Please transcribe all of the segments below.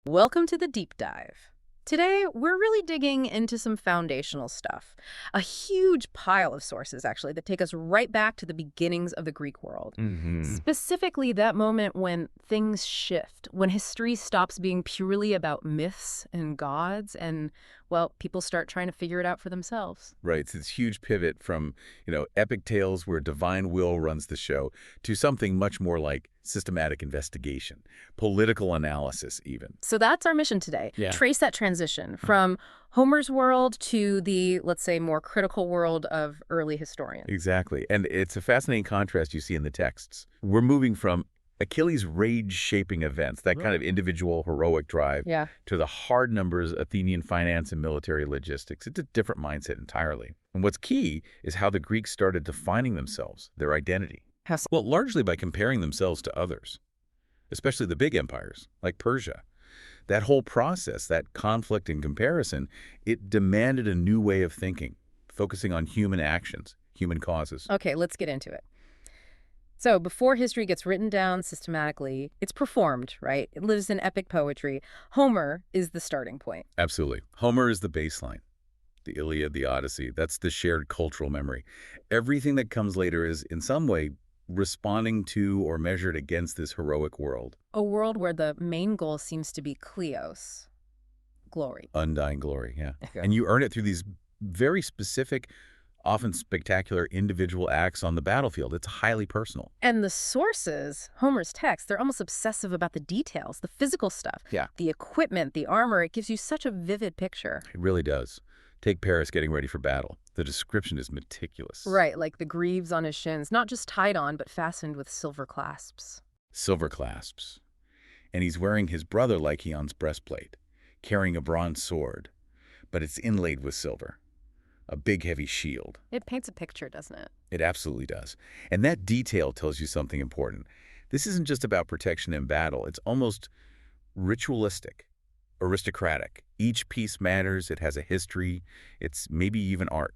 Welcome to the deep dive. Today, we're really digging into some foundational stuff. A huge pile of sources, actually, that take us right back to the beginnings of the Greek world. Hmm. Specifically, that moment when things shift, when history stops being purely about myths and gods, and, well, people start trying to figure it out for themselves. Right. It's this huge pivot from, epic tales where divine will runs the show to something much more like systematic investigation, political analysis even. So that's our mission today. Yeah. Trace that transition from Homer's world to the, let's say, more critical world of early historians. Exactly. And it's a fascinating contrast you see in the texts. We're moving from Achilles' rage-shaping events, that kind of individual heroic drive, Yeah. to the hard numbers, Athenian finance and military logistics. It's a different mindset entirely. And what's key is how the Greeks started defining themselves, their identity. Well, largely by comparing themselves to others, especially the big empires, like Persia. That whole process, that conflict and comparison, it demanded a new way of thinking, focusing on human actions, human causes. Okay, let's get into it. So before history gets written down systematically, it's performed, right? It lives in epic poetry. Homer is the starting point. Absolutely. Homer is the baseline. The Iliad, the Odyssey, that's the shared cultural memory. Everything that comes later is, in some way, responding to or measured against this heroic world. A world where the main goal seems to be kleos, glory. Undying glory, yeah. Okay. And you earn it through these very specific, often spectacular individual acts on the battlefield. It's highly personal. And the sources, Homer's text, they're almost obsessive about the details, the physical stuff. Yeah. The equipment, the armor, it gives you such a vivid picture. It really does. Take Paris getting ready for battle. The description is meticulous. Right, like the greaves on his shins, not just tied on, but fastened with silver clasps. Silver clasps. And he's wearing his brother Lycaon's breastplate, carrying a bronze sword, but it's inlaid with silver. A big, heavy shield. It paints a picture, doesn't it? It absolutely does. And that detail tells you something important. This isn't just about protection in battle. It's almost ritualistic, aristocratic. Each piece matters. It has a history. It's maybe even art.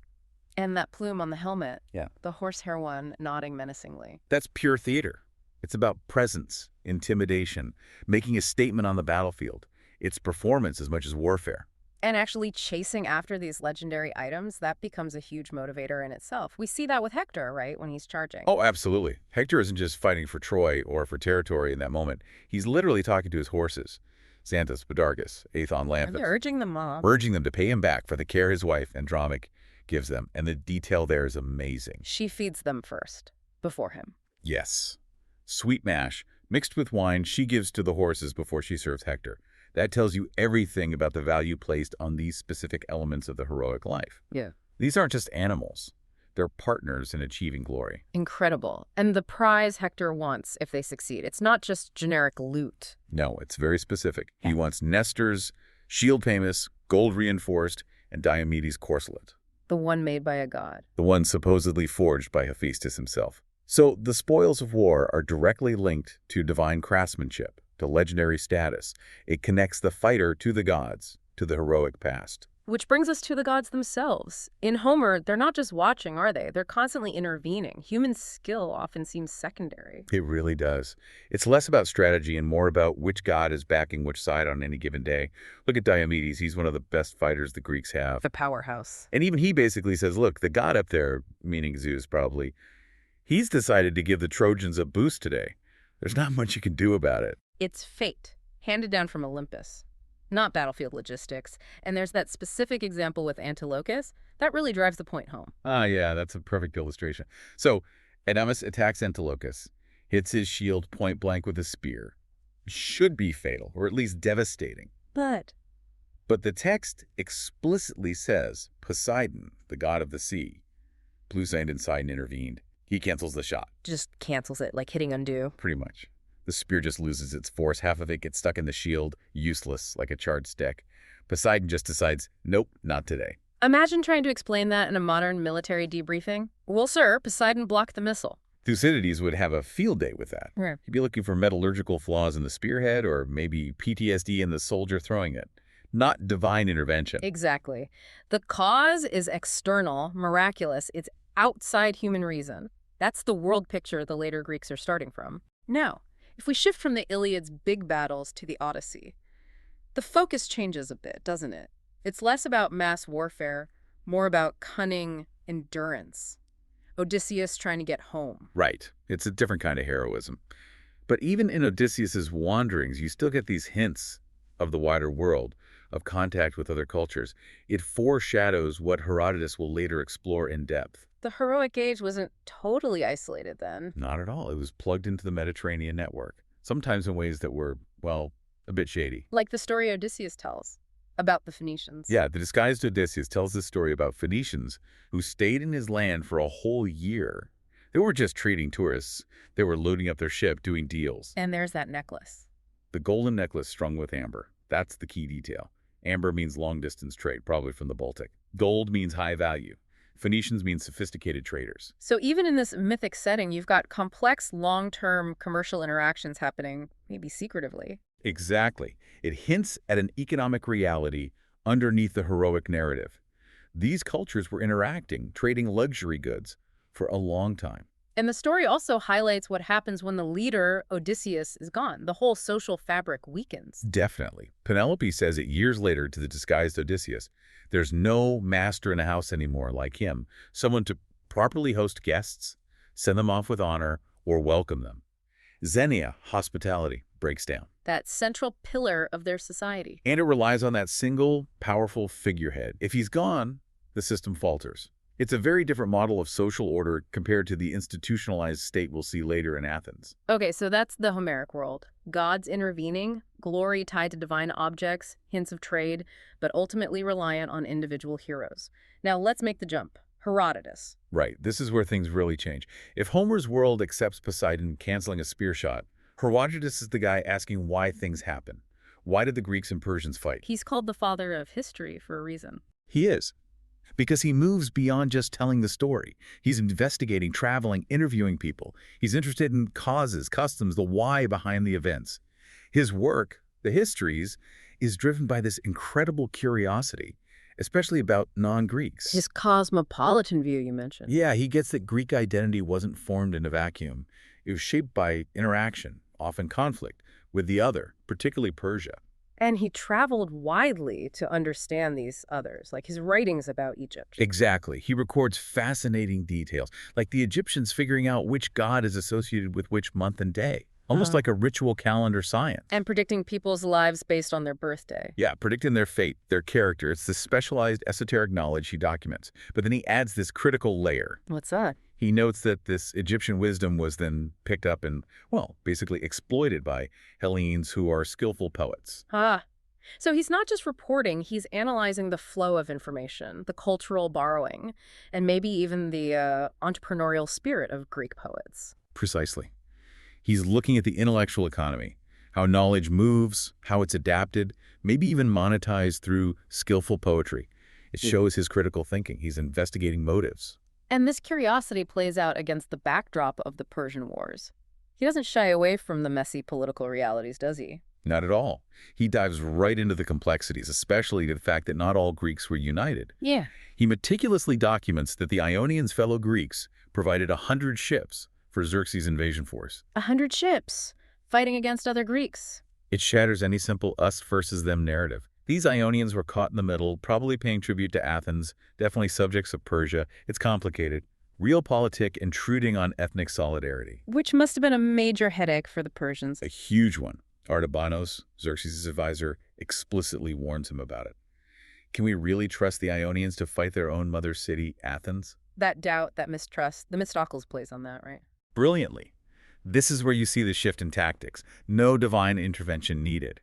And that plume on the helmet. Yeah. The horsehair one nodding menacingly. That's pure theater. It's about presence, intimidation, making a statement on the battlefield. It's performance as much as warfare. And actually chasing after these legendary items, that becomes a huge motivator in itself. We see that with Hector, right, when he's charging. Oh, absolutely. Hector isn't just fighting for Troy or for territory in that moment. He's literally talking to his horses, Xanthus, Podargus, Aethon, And Lanthus, they're urging them on. urging them to pay him back for the care his wife, Andromache, gives them. And the detail there is amazing. She feeds them first, before him. Yes. Sweet mash, mixed with wine, she gives to the horses before she serves Hector. That tells you everything about the value placed on these specific elements of the heroic life. Yeah. These aren't just animals. They're partners in achieving glory. Incredible. And the prize Hector wants if they succeed. It's not just generic loot. No, it's very specific. He wants Nestor's shield pamus, gold reinforced, and Diomedes' corselet, The one made by a god. the one supposedly forged by Hephaestus himself. So the spoils of war are directly linked to divine craftsmanship, to legendary status. It connects the fighter to the gods, to the heroic past. Which brings us to the gods themselves. In Homer, they're not just watching, are they? They're constantly intervening. Human skill often seems secondary. It really does. It's less about strategy and more about which god is backing which side on any given day. Look at Diomedes. He's one of the best fighters the Greeks have. The powerhouse. And even he basically says, look, the god up there, meaning Zeus probably, he's decided to give the Trojans a boost today. There's not much you can do about it. It's fate, handed down from Olympus, not battlefield logistics. And there's that specific example with Antilochus. That really drives the point home. Ah, yeah, that's a perfect illustration. So, Adamas attacks Antilochus, hits his shield point blank with a spear. Should be fatal, or at least devastating. But But the text explicitly says Poseidon, the god of the sea. Bluesigned and Poseidon intervened. He cancels the shot, just cancels it, like hitting undo. pretty much. The spear just loses its force. Half of it gets stuck in the shield, useless, like a charred stick. Poseidon just decides, nope, not today. Imagine trying to explain that in a modern military debriefing. Well, sir, Poseidon blocked the missile. Thucydides would have a field day with that. Right. He'd be looking for metallurgical flaws in the spearhead or maybe PTSD in the soldier throwing it. Not divine intervention. Exactly. The cause is external, miraculous. It's outside human reason. That's the world picture the later Greeks are starting from. Now, if we shift from the Iliad's big battles to the Odyssey, The focus changes a bit, doesn't it? It's less about mass warfare, more about cunning endurance. Odysseus trying to get home. Right. It's a different kind of heroism. But even in Odysseus's wanderings, you still get these hints of the wider world, of contact with other cultures. It foreshadows what Herodotus will later explore in depth. The heroic age wasn't totally isolated then. Not at all. It was plugged into the Mediterranean network, sometimes in ways that were, well, a bit shady. Like the story Odysseus tells about the Phoenicians. Yeah, the disguised Odysseus tells this story about Phoenicians who stayed in his land for a whole year. They weren't just treating tourists. They were loading up their ship, doing deals. And there's that necklace. The golden necklace strung with amber. That's the key detail. Amber means long-distance trade, probably from the Baltic. Gold means high value. Phoenicians mean sophisticated traders. So even in this mythic setting, you've got complex, long-term commercial interactions happening, maybe secretively. Exactly. It hints at an economic reality underneath the heroic narrative. These cultures were interacting, trading luxury goods for a long time. And the story also highlights what happens when the leader, Odysseus, is gone. The whole social fabric weakens. Definitely. Penelope says it years later to the disguised Odysseus. There's no master in a house anymore like him, someone to properly host guests, send them off with honor, or welcome them. Xenia, hospitality, breaks down. That central pillar of their society. And it relies on that single, powerful figurehead. If he's gone, the system falters. It's a very different model of social order compared to the institutionalized state we'll see later in Athens. Okay, so that's the Homeric world. Gods intervening, glory tied to divine objects, hints of trade, but ultimately reliant on individual heroes. Now let's make the jump. Herodotus. Right, this is where things really change. If Homer's world accepts Poseidon canceling a spear shot, Herodotus is the guy asking why things happen. Why did the Greeks and Persians fight? He's called the father of history for a reason. He is. Because he moves beyond just telling the story. He's investigating, traveling, interviewing people. He's interested in causes, customs, the why behind the events. His work, the histories, is driven by this incredible curiosity, especially about non-Greeks. His cosmopolitan view you mentioned. Yeah, he gets that Greek identity wasn't formed in a vacuum. It was shaped by interaction, often conflict, with the other, particularly Persia. And he traveled widely to understand these others, like his writings about Egypt. Exactly. He records fascinating details, like the Egyptians figuring out which god is associated with which month and day, almost like a ritual calendar science. And predicting people's lives based on their birthday. Yeah, predicting their fate, their character. It's this specialized esoteric knowledge he documents. But then he adds this critical layer. What's that? He notes that this Egyptian wisdom was then picked up and, well, basically exploited by Hellenes who are skillful poets. So he's not just reporting, he's analyzing the flow of information, the cultural borrowing, and maybe even the entrepreneurial spirit of Greek poets. Precisely. He's looking at the intellectual economy, how knowledge moves, how it's adapted, maybe even monetized through skillful poetry. It shows his critical thinking. He's investigating motives. And this curiosity plays out against the backdrop of the Persian Wars. He doesn't shy away from the messy political realities, does he? Not at all. He dives right into the complexities, especially to the fact that not all Greeks were united. Yeah. He meticulously documents that the Ionians' fellow Greeks provided 100 ships for Xerxes' invasion force. 100 ships fighting against other Greeks. It shatters any simple us versus them narrative. These Ionians were caught in the middle, probably paying tribute to Athens, definitely subjects of Persia. It's complicated. Realpolitik intruding on ethnic solidarity. Which must have been a major headache for the Persians. A huge one. Artabanos, Xerxes' advisor, explicitly warns him about it. Can we really trust the Ionians to fight their own mother city, Athens? That doubt, that mistrust, Themistocles plays on that, right? Brilliantly. This is where you see the shift in tactics. No divine intervention needed.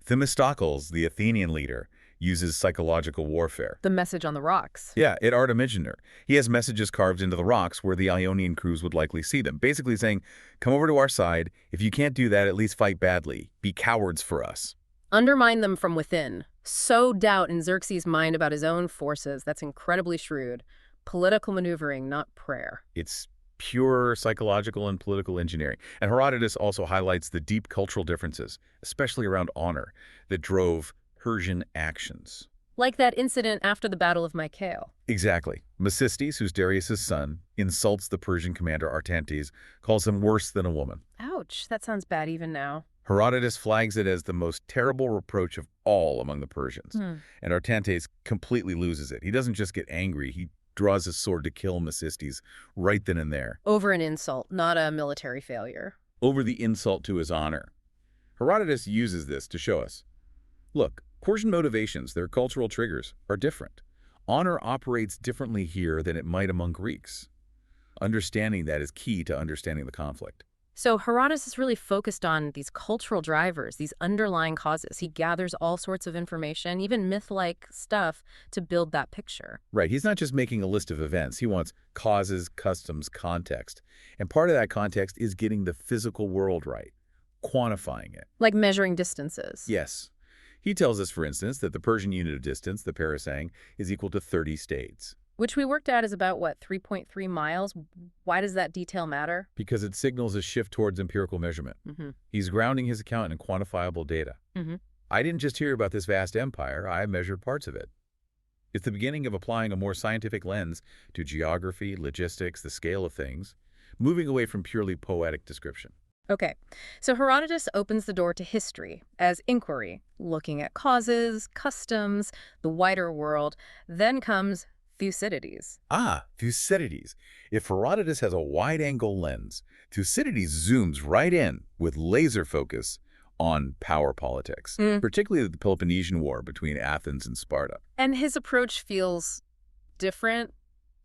Themistocles, the Athenian leader, uses psychological warfare. The message on the rocks. Yeah, it Artemigener. He has messages carved into the rocks where the Ionian crews would likely see them, basically saying, come over to our side. If you can't do that, at least fight badly. Be cowards for us. Undermine them from within. Sow doubt in Xerxes' mind about his own forces. That's incredibly shrewd. Political maneuvering, not prayer. It's pure psychological and political engineering. And Herodotus also highlights the deep cultural differences, especially around honor, that drove Persian actions. Like that incident after the Battle of Mycale. Exactly. Mecistes, who's Darius' son, insults the Persian commander Artantes, calls him worse than a woman. Ouch, that sounds bad even now. Herodotus flags it as the most terrible reproach of all among the Persians, Hmm. and Artantes completely loses it. He doesn't just get angry, he draws his sword to kill Mecistes right then and there, Over an insult, not a military failure. over the insult to his honor. Herodotus uses this to show us, look, Persian motivations, their cultural triggers, are different. Honor operates differently here than it might among Greeks. Understanding that is key to understanding the conflict. So Herodotus is really focused on these cultural drivers, these underlying causes. He gathers all sorts of information, even myth-like stuff, to build that picture. Right, he's not just making a list of events. He wants causes, customs, context. And part of that context is getting the physical world right, quantifying it. Like measuring distances. Yes. He tells us, for instance, that the Persian unit of distance, the parasang, is equal to 30 stades. Which we worked out is about, what, 3.3 miles? Why does that detail matter? Because it signals a shift towards empirical measurement. He's grounding his account in quantifiable data. I didn't just hear about this vast empire, I measured parts of it. It's the beginning of applying a more scientific lens to geography, logistics, the scale of things, moving away from purely poetic description. Okay, so Herodotus opens the door to history as inquiry, looking at causes, customs, the wider world. Then comes Thucydides. Thucydides. If Herodotus has a wide-angle lens, Thucydides zooms right in with laser focus on power politics, particularly the Peloponnesian War between Athens and Sparta. And his approach feels different,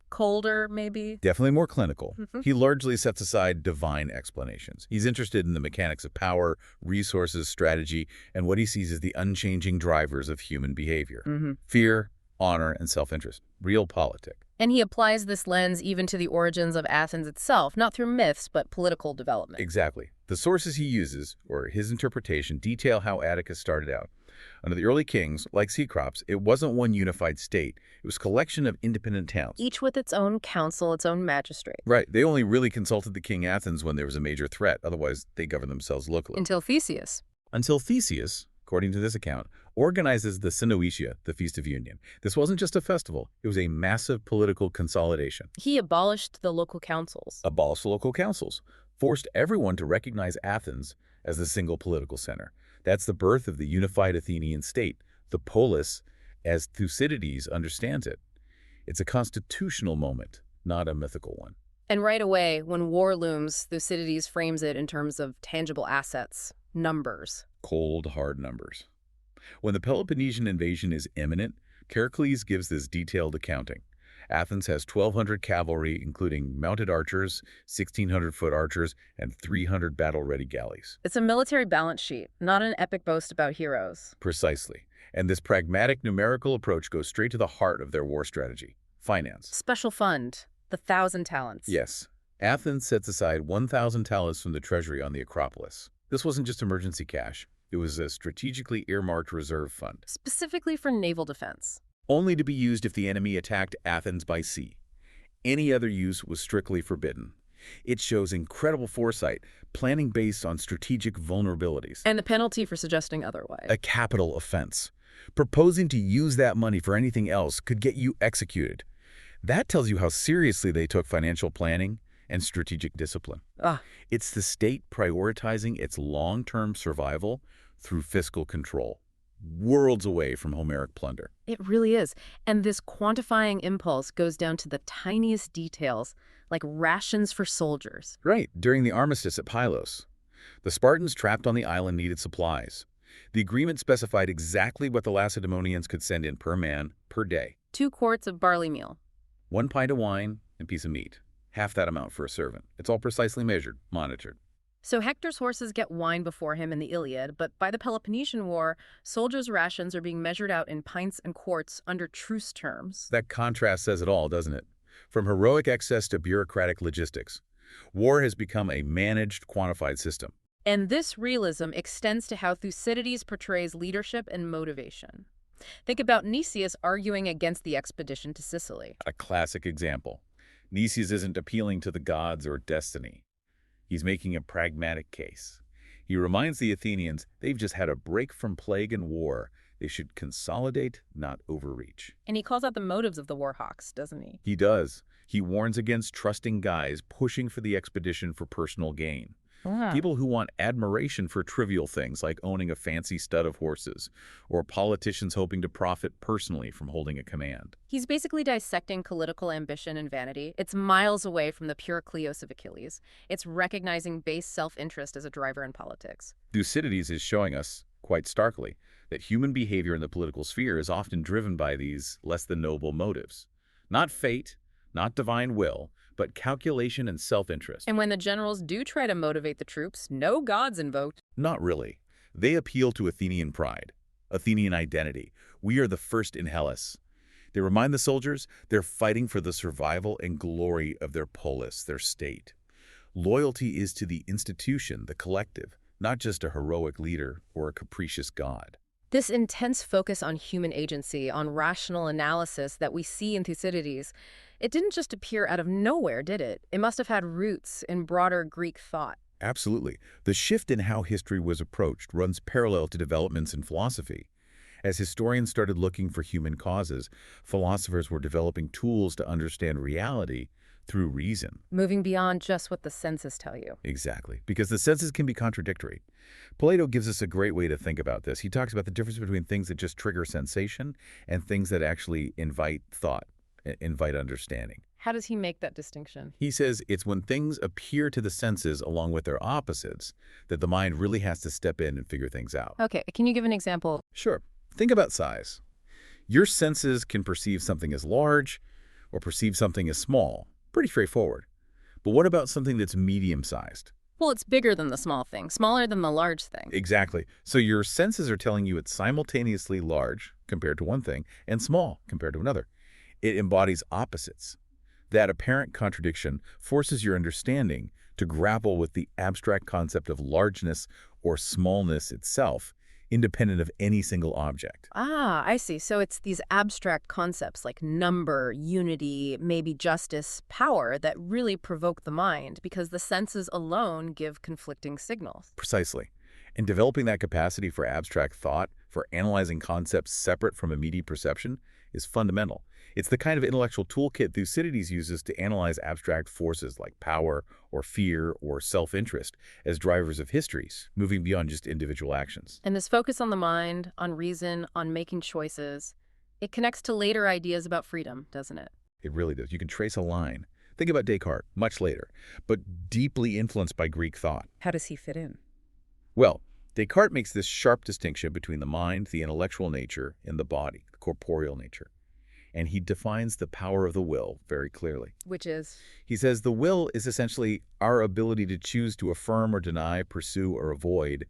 colder, maybe? Definitely more clinical. He largely sets aside divine explanations. He's interested in the mechanics of power, resources, strategy, and what he sees as the unchanging drivers of human behavior. Fear, honor, and self-interest. Realpolitik. And he applies this lens even to the origins of Athens itself, not through myths, but political development. Exactly. The sources he uses, or his interpretation, detail how Atticus started out. Under the early kings, like Cecrops, it wasn't one unified state. It was a collection of independent towns. Each with its own council, its own magistrate. Right. They only really consulted the king Athens when there was a major threat. Otherwise, they governed themselves locally. Until Theseus. Until Theseus, according to this account, organizes the Synoikia, the Feast of Union. This wasn't just a festival. It was a massive political consolidation. He abolished the local councils. Abolished the local councils. Forced everyone to recognize Athens as the single political center. That's the birth of the unified Athenian state, the polis, as Thucydides understands it. It's a constitutional moment, not a mythical one. And right away, when war looms, Thucydides frames it in terms of tangible assets, numbers. Cold, hard numbers. When the Peloponnesian invasion is imminent, Pericles gives this detailed accounting. Athens has 1,200 cavalry, including mounted archers, 1,600 foot archers, and 300 battle-ready galleys. It's a military balance sheet, not an epic boast about heroes. Precisely. And this pragmatic numerical approach goes straight to the heart of their war strategy, finance. Special fund, the 1,000 talents. Yes. Athens sets aside 1,000 talents from the treasury on the Acropolis. This wasn't just emergency cash. It was a strategically earmarked reserve fund. Specifically for naval defense. Only to be used if the enemy attacked Athens by sea. Any other use was strictly forbidden. It shows incredible foresight, planning based on strategic vulnerabilities. And the penalty for suggesting otherwise. A capital offense. Proposing to use that money for anything else could get you executed. That tells you how seriously they took financial planning and strategic discipline. It's the state prioritizing its long-term survival through fiscal control. Worlds away from Homeric plunder. It really is. And this quantifying impulse goes down to the tiniest details, like rations for soldiers. Right, during the armistice at Pylos. The Spartans trapped on the island needed supplies. The agreement specified exactly what the Lacedaemonians could send in per man, per day. 2 quarts of barley meal. 1 pint of wine and piece of meat. Half that amount for a servant. It's all precisely measured, monitored. So Hector's horses get wine before him in the Iliad, but by the Peloponnesian War, soldiers' rations are being measured out in pints and quarts under truce terms. That contrast says it all, doesn't it? From heroic excess to bureaucratic logistics. War has become a managed, quantified system. And this realism extends to how Thucydides portrays leadership and motivation. Think about Nicias arguing against the expedition to Sicily. A classic example. Nicias isn't appealing to the gods or destiny. He's making a pragmatic case. He reminds the Athenians they've just had a break from plague and war. They should consolidate, not overreach. And he calls out the motives of the war hawks, doesn't he? He does. He warns against trusting guys pushing for the expedition for personal gain. Ah. People who want admiration for trivial things like owning a fancy stud of horses, or politicians hoping to profit personally from holding a command. He's basically dissecting political ambition and vanity. It's miles away from the pure kleos of Achilles. It's recognizing base self-interest as a driver in politics. Thucydides is showing us, quite starkly, that human behavior in the political sphere is often driven by these less than noble motives. Not fate, not divine will, but calculation and self-interest. And when the generals do try to motivate the troops, no gods invoked. Not really. They appeal to Athenian pride, Athenian identity. We are the first in Hellas. They remind the soldiers they're fighting for the survival and glory of their polis, their state. Loyalty is to the institution, the collective, not just a heroic leader or a capricious god. This intense focus on human agency, on rational analysis that we see in Thucydides, it didn't just appear out of nowhere, did it? It must have had roots in broader Greek thought. Absolutely. The shift in how history was approached runs parallel to developments in philosophy. As historians started looking for human causes, philosophers were developing tools to understand reality through reason. Moving beyond just what the senses tell you. Exactly, because the senses can be contradictory. Plato gives us a great way to think about this. He talks about the difference between things that just trigger sensation and things that actually invite thought, invite understanding. How does he make that distinction? He says it's when things appear to the senses along with their opposites that the mind really has to step in and figure things out. Okay, can you give an example? Sure. Think about size. Your senses can perceive something as large or perceive something as small. Pretty straightforward. But what about something that's medium-sized? Well, it's bigger than the small thing, smaller than the large thing. Exactly. So your senses are telling you it's simultaneously large compared to one thing and small compared to another. It embodies opposites. That apparent contradiction forces your understanding to grapple with the abstract concept of largeness or smallness itself, independent of any single object. Ah, I see. So it's these abstract concepts like number, unity, maybe justice, power that really provoke the mind because the senses alone give conflicting signals. Precisely. And developing that capacity for abstract thought, for analyzing concepts separate from immediate perception, is fundamental. It's the kind of intellectual toolkit Thucydides uses to analyze abstract forces like power or fear or self-interest as drivers of histories, moving beyond just individual actions. And this focus on the mind, on reason, on making choices, it connects to later ideas about freedom, doesn't it? It really does. You can trace a line. Think about Descartes, much later, but deeply influenced by Greek thought. How does he fit in? Well, Descartes makes this sharp distinction between the mind, the intellectual nature, and the body, the corporeal nature. And he defines the power of the will very clearly. Which is? He says the will is essentially our ability to choose to affirm or deny, pursue or avoid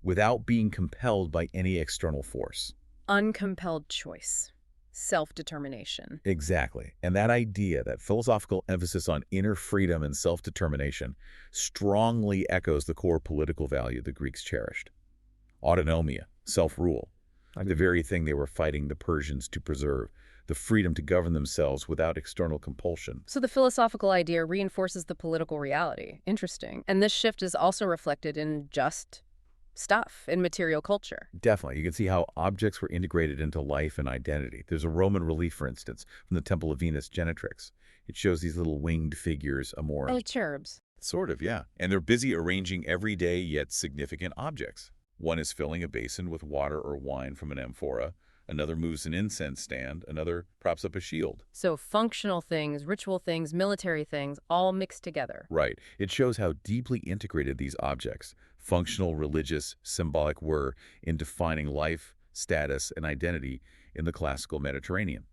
without being compelled by any external force. Uncompelled choice. Self-determination. Exactly. And that idea, that philosophical emphasis on inner freedom and self-determination, strongly echoes the core political value the Greeks cherished. Autonomia, self-rule, the very thing they were fighting the Persians to preserve, the freedom to govern themselves without external compulsion. So the philosophical idea reinforces the political reality. Interesting. And this shift is also reflected in just stuff, in material culture. Definitely. You can see how objects were integrated into life and identity. There's a Roman relief, for instance, from the Temple of Venus Genetrix. It shows these little winged figures, amor. Like cherubs. Sort of, yeah. And they're busy arranging everyday yet significant objects. One is filling a basin with water or wine from an amphora. Another moves an incense stand. Another props up a shield. So functional things, ritual things, military things, all mixed together. Right. It shows how deeply integrated these objects, functional, religious, symbolic, were in defining life, status, and identity in the classical Mediterranean.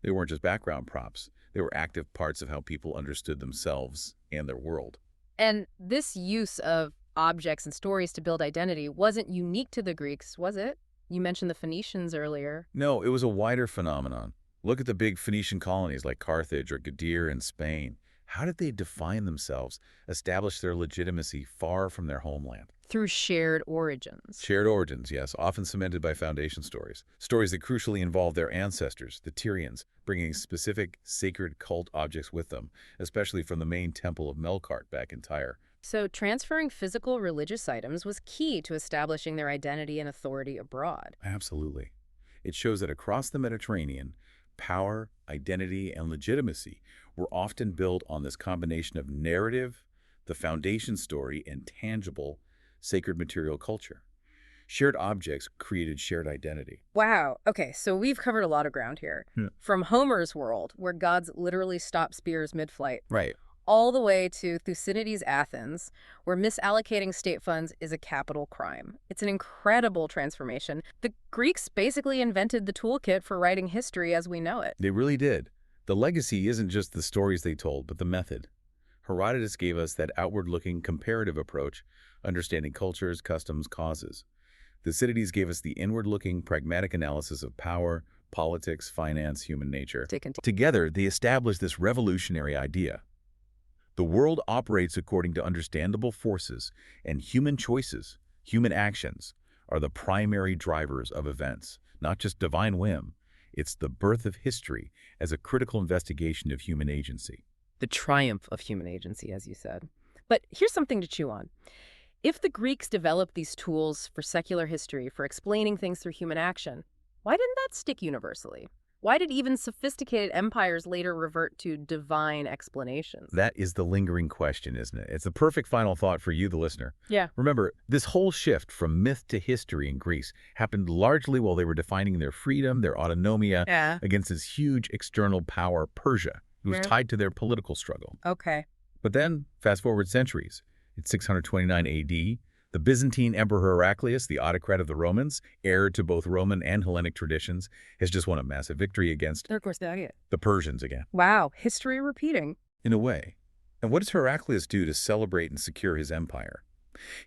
They weren't just background props. They were active parts of how people understood themselves and their world. And this use of objects and stories to build identity wasn't unique to the Greeks, was it? You mentioned the Phoenicians earlier. No, it was a wider phenomenon. Look at the big Phoenician colonies like Carthage or Gadir in Spain. How did they define themselves, establish their legitimacy far from their homeland? Through shared origins. Shared origins, yes, often cemented by foundation stories. Stories that crucially involve their ancestors, the Tyrians, bringing specific sacred cult objects with them, especially from the main temple of Melkart back in Tyre. So transferring physical religious items was key to establishing their identity and authority abroad. Absolutely. It shows that across the Mediterranean, power, identity, and legitimacy were often built on this combination of narrative, the foundation story and tangible, sacred material culture. Shared objects created shared identity. Wow. Okay, so we've covered a lot of ground here. Yeah. From Homer's world, where gods literally stop spears mid-flight, Right. all the way to Thucydides' Athens, where misallocating state funds is a capital crime. It's an incredible transformation. The Greeks basically invented the toolkit for writing history as we know it. They really did. The legacy isn't just the stories they told, but the method. Herodotus gave us that outward-looking comparative approach, understanding cultures, customs, causes. Thucydides gave us the inward-looking pragmatic analysis of power, politics, finance, human nature. Together, they established this revolutionary idea. The world operates according to understandable forces, and human choices, human actions, are the primary drivers of events, not just divine whim. It's the birth of history as a critical investigation of human agency. The triumph of human agency, as you said. But here's something to chew on. If the Greeks developed these tools for secular history, for explaining things through human action, why didn't that stick universally? Why did even sophisticated empires later revert to divine explanations? That is the lingering question, isn't it? It's the perfect final thought for you, the listener. Yeah. Remember, this whole shift from myth to history in Greece happened largely while they were defining their freedom, their autonomia, against this huge external power, Persia. It was tied to their political struggle. Okay. But then, fast forward centuries. It's 629 AD. The Byzantine Emperor Heraclius, the autocrat of the Romans, heir to both Roman and Hellenic traditions, has just won a massive victory against the Persians again. Wow, history repeating. In a way. And what does Heraclius do to celebrate and secure his empire?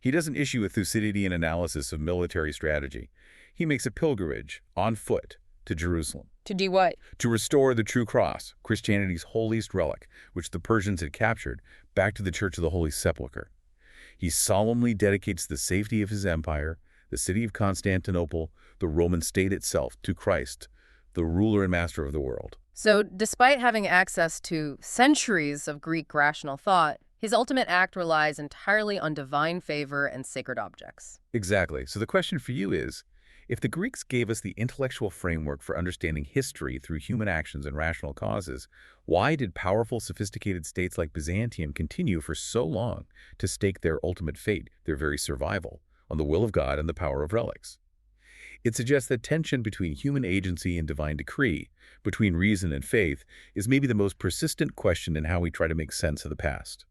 He doesn't issue a Thucydidean analysis of military strategy. He makes a pilgrimage, on foot, to Jerusalem. To do what? To restore the true cross, Christianity's holiest relic, which the Persians had captured, back to the Church of the Holy Sepulchre. He solemnly dedicates the safety of his empire, the city of Constantinople, the Roman state itself, to Christ, the ruler and master of the world. So, despite having access to centuries of Greek rational thought, his ultimate act relies entirely on divine favor and sacred objects. Exactly. So the question for you is, if the Greeks gave us the intellectual framework for understanding history through human actions and rational causes, why did powerful, sophisticated states like Byzantium continue for so long to stake their ultimate fate, their very survival, on the will of God and the power of relics? It suggests that tension between human agency and divine decree, between reason and faith, is maybe the most persistent question in how we try to make sense of the past.